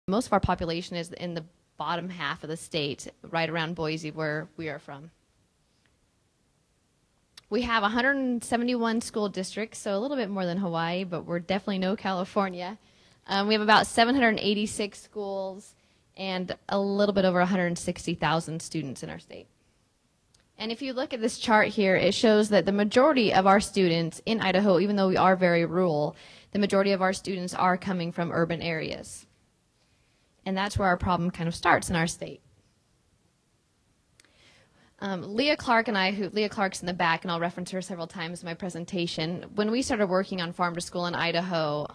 Most of our population is in the bottom half of the state, right around Boise, where we are from. We have 171 school districts, so a little bit more than Hawaii, but we're definitely no California. We have about 786 schools and a little bit over 160,000 students in our state. And if you look at this chart here, it shows that the majority of our students in Idaho, even though we are very rural, the majority of our students are coming from urban areas. And that's where our problem kind of starts in our state. Leah Clark and I, Leah Clark's in the back, and I'll reference her several times in my presentation. When we started working on Farm-to-School in Idaho,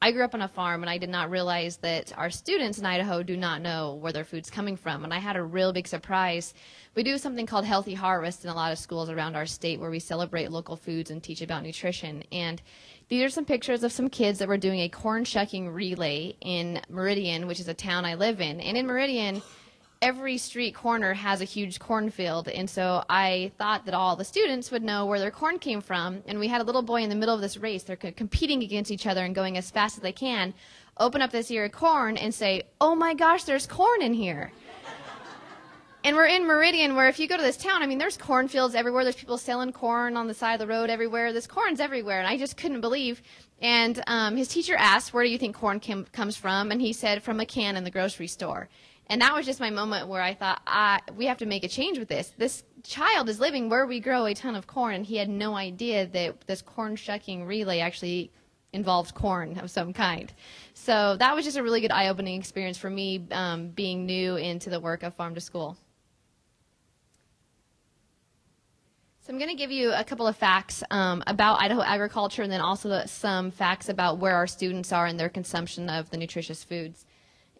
I grew up on a farm, and I did not realize that our students in Idaho do not know where their food's coming from. And I had a real big surprise. We do something called Healthy Harvest in a lot of schools around our state where we celebrate local foods and teach about nutrition. And these are some pictures of some kids that were doing a corn shucking relay in Meridian, which is a town I live in. And in Meridian, every street corner has a huge cornfield, and so I thought that all the students would know where their corn came from, and we had a little boy in the middle of this race. They're competing against each other and going as fast as they can, open up this ear of corn and say, "Oh my gosh, there's corn in here." And we're in Meridian, where if you go to this town, I mean, there's cornfields everywhere. There's people selling corn on the side of the road everywhere. There's corn's everywhere, and I just couldn't believe. And his teacher asked, "Where do you think corn comes from?" And he said, "From a can in the grocery store." And that was just my moment where I thought, we have to make a change with this. This child is living where we grow a ton of corn, and he had no idea that this corn shucking relay actually involved corn of some kind. So that was just a really good eye-opening experience for me, being new into the work of Farm-to-School. So I'm going to give you a couple of facts about Idaho agriculture, and then also some facts about where our students are in their consumption of the nutritious foods.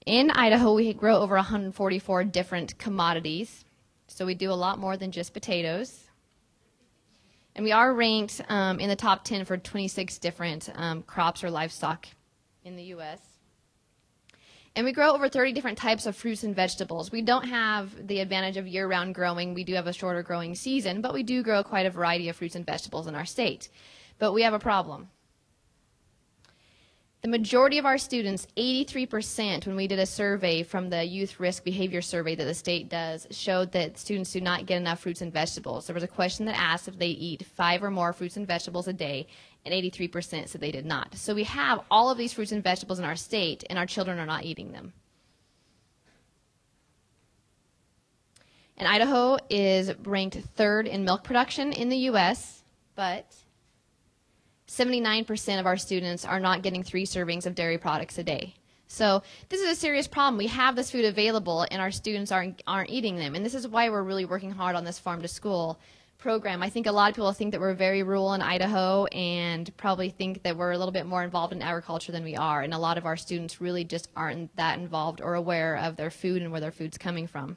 In Idaho, we grow over 144 different commodities, so we do a lot more than just potatoes. And we are ranked in the top 10 for 26 different crops or livestock in the U.S. And we grow over 30 different types of fruits and vegetables. We don't have the advantage of year-round growing. We do have a shorter growing season, but we do grow quite a variety of fruits and vegetables in our state. But we have a problem. The majority of our students, 83%, when we did a survey from the Youth Risk Behavior Survey that the state does, showed that students do not get enough fruits and vegetables. There was a question that asked if they eat 5 or more fruits and vegetables a day, and 83% said they did not. So we have all of these fruits and vegetables in our state, and our children are not eating them. And Idaho is ranked 3rd in milk production in the U.S., but 79% of our students are not getting 3 servings of dairy products a day. So this is a serious problem. We have this food available, and our students aren't eating them. And this is why we're really working hard on this Farm-to-School program. I think a lot of people think that we're very rural in Idaho and probably think that we're a little bit more involved in agriculture than we are. And a lot of our students really just aren't that involved or aware of their food and where their food's coming from.